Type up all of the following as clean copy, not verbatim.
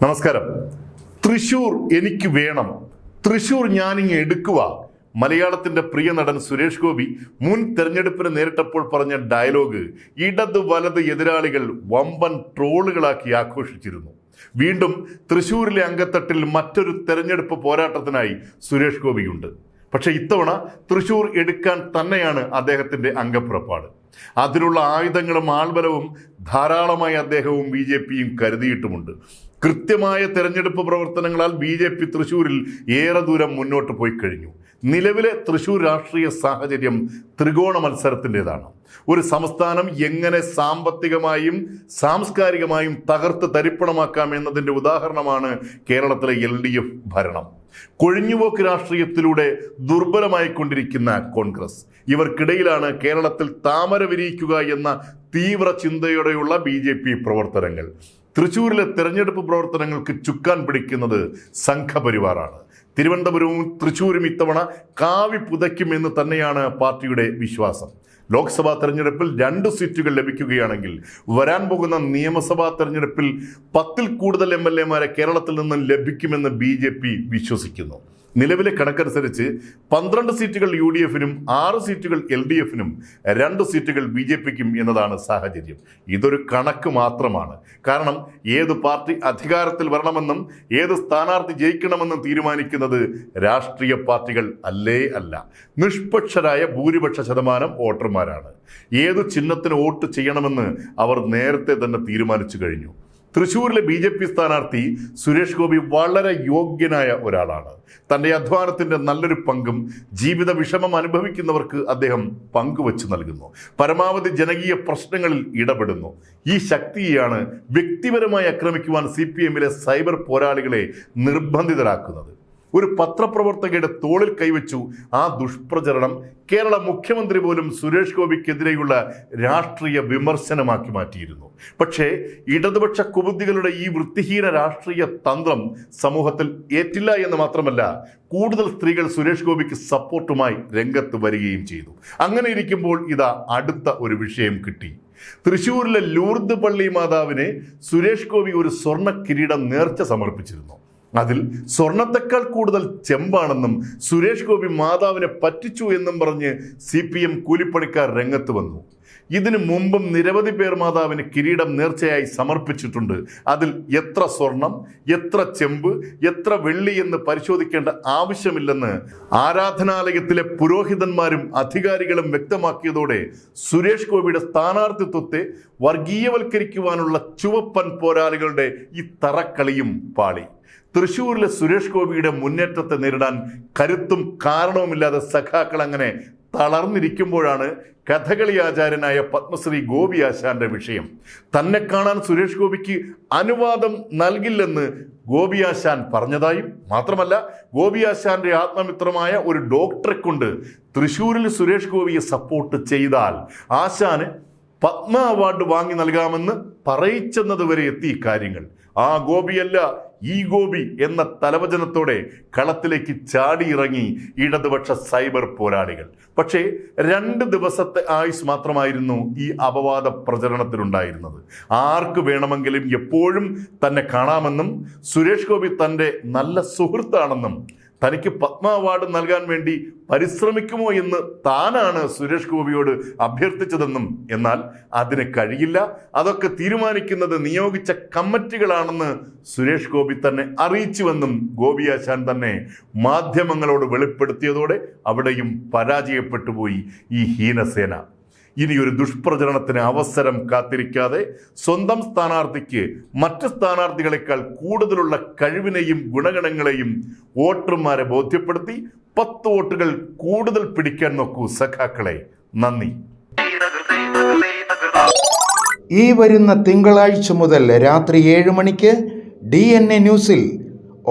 നമസ്കാരം. തൃശൂർ എനിക്ക് വേണം, തൃശൂർ ഞാനിങ്ങ് എടുക്കുക. മലയാളത്തിന്റെ പ്രിയ നടൻ സുരേഷ് ഗോപി മുൻ തെരഞ്ഞെടുപ്പിന് നേരിട്ടപ്പോൾ പറഞ്ഞ ഡയലോഗ് ഇടത് വലത് എതിരാളികൾ വമ്പൻ ട്രോളുകളാക്കി ആഘോഷിച്ചിരുന്നു. വീണ്ടും തൃശൂരിലെ അങ്കത്തട്ടിൽ മറ്റൊരു തെരഞ്ഞെടുപ്പ് പോരാട്ടത്തിനായി സുരേഷ് ഗോപിയുണ്ട്. പക്ഷെ ഇത്തവണ തൃശൂർ എടുക്കാൻ തന്നെയാണ് അദ്ദേഹത്തിന്റെ അംഗപ്പുറപ്പാട്. അതിനുള്ള ആയുധങ്ങളും ആൾബലവും ധാരാളമായി അദ്ദേഹവും BJPയും കരുതിയിട്ടുമുണ്ട്. കൃത്യമായ തെരഞ്ഞെടുപ്പ് പ്രവർത്തനങ്ങളാൽ BJP തൃശൂരിൽ ഏറെ ദൂരം മുന്നോട്ട് പോയി കഴിഞ്ഞു. നിലവിലെ തൃശൂർ രാഷ്ട്രീയ സാഹചര്യം ത്രികോണ മത്സരത്തിൻ്റെതാണ്. ഒരു സംസ്ഥാനം എങ്ങനെ സാമ്പത്തികമായും സാംസ്കാരികമായും തകർത്ത് തരിപ്പണമാക്കാം എന്നതിൻ്റെ ഉദാഹരണമാണ് കേരളത്തിലെ LDF ഭരണം. കൊഴിഞ്ഞുപോക്ക് രാഷ്ട്രീയത്തിലൂടെ ദുർബലമായിക്കൊണ്ടിരിക്കുന്ന കോൺഗ്രസ്. ഇവർക്കിടയിലാണ് കേരളത്തിൽ താമര വിരിയിക്കുക എന്ന തീവ്ര ചിന്തയോടെയുള്ള BJP പ്രവർത്തനങ്ങൾ. തൃശൂരിലെ തെരഞ്ഞെടുപ്പ് പ്രവർത്തനങ്ങൾക്ക് ചുക്കാൻ പിടിക്കുന്നത് സംഘപരിവാറാണ്. തിരുവനന്തപുരവും തൃശൂരും ഇത്തവണ കാവി പുതയ്ക്കുമെന്ന് തന്നെയാണ് പാർട്ടിയുടെ വിശ്വാസം. ലോക്സഭാ തെരഞ്ഞെടുപ്പിൽ 2 സീറ്റുകൾ ലഭിക്കുകയാണെങ്കിൽ വരാൻ പോകുന്ന നിയമസഭാ തെരഞ്ഞെടുപ്പിൽ 10-ൽ കൂടുതൽ MLA-മാരെ കേരളത്തിൽ നിന്നും ലഭിക്കുമെന്ന് BJP വിശ്വസിക്കുന്നു. നിലവിലെ കണക്കനുസരിച്ച് 12 സീറ്റുകൾ UDF-നും 6 സീറ്റുകൾ LDF-നും 2 സീറ്റുകൾ BJPക്കും എന്നതാണ് സാഹചര്യം. ഇതൊരു കണക്ക് മാത്രമാണ്. കാരണം ഏത് പാർട്ടി അധികാരത്തിൽ വരണമെന്നും ഏത് സ്ഥാനാർത്ഥി ജയിക്കണമെന്നും തീരുമാനിക്കുന്നത് രാഷ്ട്രീയ പാർട്ടികൾ അല്ല, നിഷ്പക്ഷരായ ഭൂരിപക്ഷ ശതമാനം വോട്ടർമാരാണ്. ഏതു ചിഹ്നത്തിന് വോട്ട് ചെയ്യണമെന്ന് അവർ നേരത്തെ തന്നെ തീരുമാനിച്ചു കഴിഞ്ഞു. തൃശൂരിലെ BJP സ്ഥാനാർത്ഥി സുരേഷ് ഗോപി വളരെ യോഗ്യനായ ഒരാളാണ്. തൻ്റെ അധ്വാനത്തിൻ്റെ നല്ലൊരു പങ്കും ജീവിത വിഷമം അനുഭവിക്കുന്നവർക്ക് അദ്ദേഹം പങ്കുവച്ചു നൽകുന്നു. പരമാവധി ജനകീയ പ്രശ്നങ്ങളിൽ ഇടപെടുന്നു. ഈ ശക്തിയെയാണ് വ്യക്തിപരമായി ആക്രമിക്കുവാൻ CPM-ലെ സൈബർ പോരാളികളെ നിർബന്ധിതരാക്കുന്നത്. ഒരു പത്രപ്രവർത്തകയുടെ തോളിൽ കൈവച്ചു ആ ദുഷ്പ്രചരണം കേരള മുഖ്യമന്ത്രി പോലും സുരേഷ് ഗോപിക്കെതിരെയുള്ള രാഷ്ട്രീയ വിമർശനമാക്കി മാറ്റിയിരുന്നു. പക്ഷേ ഇടതുപക്ഷ കുബുദ്ധികളുടെ ഈ വൃത്തിഹീന രാഷ്ട്രീയ തന്ത്രം സമൂഹത്തിൽ ഏറ്റില്ല എന്ന് മാത്രമല്ല, കൂടുതൽ സ്ത്രീകൾ സുരേഷ് ഗോപിക്ക് സപ്പോർട്ടുമായി രംഗത്ത് വരികയും ചെയ്തു. അങ്ങനെ ഇരിക്കുമ്പോൾ ഇതാ അടുത്ത ഒരു വിഷയം കിട്ടി. തൃശ്ശൂരിലെ ലൂർദ് പള്ളി മാതാവിനെ സുരേഷ് ഗോപി ഒരു സ്വർണ്ണ കിരീടം നേർച്ച സമർപ്പിച്ചിരുന്നു. അതിൽ സ്വർണത്തെക്കാൾ കൂടുതൽ ചെമ്പാണെന്നും സുരേഷ് ഗോപി മാതാവിനെ പറ്റിച്ചു എന്നും പറഞ്ഞ് CPM കൂലിപ്പണിക്കാർ രംഗത്ത് വന്നു. ഇതിനു മുമ്പും നിരവധി പേർ മാതാവിന് കിരീടം നേർച്ചയായി സമർപ്പിച്ചിട്ടുണ്ട്. അതിൽ എത്ര സ്വർണം, എത്ര ചെമ്പ്, എത്ര വെള്ളി എന്ന് പരിശോധിക്കേണ്ട ആവശ്യമില്ലെന്ന് ആരാധനാലയത്തിലെ പുരോഹിതന്മാരും അധികാരികളും വ്യക്തമാക്കിയതോടെ സുരേഷ് ഗോപിയുടെ സ്ഥാനാർത്ഥിത്വത്തെ വർഗീയവൽക്കരിക്കുവാനുള്ള ചുവപ്പൻ പോരാളികളുടെ ഈ തറക്കളിയും പാളി. തൃശ്ശൂരിലെ സുരേഷ് ഗോപിയുടെ മുന്നേറ്റത്തെ നേരിടാൻ കരുത്തും കാരണവുമില്ലാതെ സഖാക്കൾ അങ്ങനെ തളർന്നിരിക്കുമ്പോഴാണ് കഥകളി ആചാര്യനായ പത്മശ്രീ ഗോപി ആശാന്റെ വിഷയം. തന്നെ കാണാൻ സുരേഷ് ഗോപിക്ക് അനുവാദം നൽകില്ലെന്ന് ഗോപി ആശാൻ പറഞ്ഞതായും മാത്രമല്ല, ഗോപി ആശാന്റെ ആത്മമിത്രമായ ഒരു ഡോക്ടറെ കൊണ്ട് തൃശ്ശൂരിൽ സുരേഷ് ഗോപിയെ സപ്പോർട്ട് ചെയ്താൽ ആശാന് പത്മ അവാർഡ് വാങ്ങി നൽകാമെന്ന് പറയിച്ചെന്നതുവരെ എത്തി കാര്യങ്ങൾ. ആ ഗോപിയല്ല ഈ ഗോപി എന്ന തലവചനത്തോടെ കളത്തിലേക്ക് ചാടിയിറങ്ങി ഇടതുപക്ഷ സൈബർ പോരാളികൾ. പക്ഷേ 2 ദിവസത്തെ ആയുസ് മാത്രമായിരുന്നു ഈ അപവാദ പ്രചരണത്തിലുണ്ടായിരുന്നത്. ആർക്ക് വേണമെങ്കിലും എപ്പോഴും തന്നെ കാണാമെന്നും സുരേഷ് ഗോപി തൻ്റെ നല്ല സുഹൃത്താണെന്നും തനിക്ക് പത്മ അവാർഡ് നൽകാൻ വേണ്ടി പരിശ്രമിക്കുമോ എന്ന് താനാണ് സുരേഷ് ഗോപിയോട് അഭ്യർത്ഥിച്ചതെന്നും, എന്നാൽ അതിന് കഴിയില്ല, അതൊക്കെ തീരുമാനിക്കുന്നത് നിയോഗിച്ച കമ്മിറ്റികളാണെന്ന് സുരേഷ് ഗോപി തന്നെ അറിയിച്ചുവെന്നും ഗോപി ആശാൻ തന്നെ മാധ്യമങ്ങളോട് വെളിപ്പെടുത്തിയതോടെ അവിടെയും പരാജയപ്പെട്ടുപോയി ഈ ഹീനസേന. ഇനിയൊരു ദുഷ്പ്രചരണത്തിന് അവസരം കാത്തിരിക്കാതെ സ്വന്തം സ്ഥാനാർത്ഥിക്ക് മറ്റ് സ്ഥാനാർത്ഥികളെക്കാൾ കൂടുതലുള്ള കഴിവിനെയും ഗുണഗണങ്ങളെയും വോട്ടർമാരെ ബോധ്യപ്പെടുത്തി 10 വോട്ടുകൾ കൂടുതൽ പിടിക്കാൻ നോക്കൂ സഖാക്കളെ. നന്ദി. ഈ വരുന്ന തിങ്കളാഴ്ച മുതൽ രാത്രി 7 മണിക്ക് DNA ന്യൂസിൽ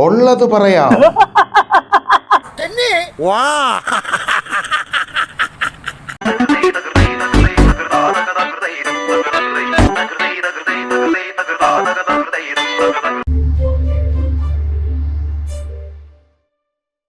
ഉള്ളത് പറയാം.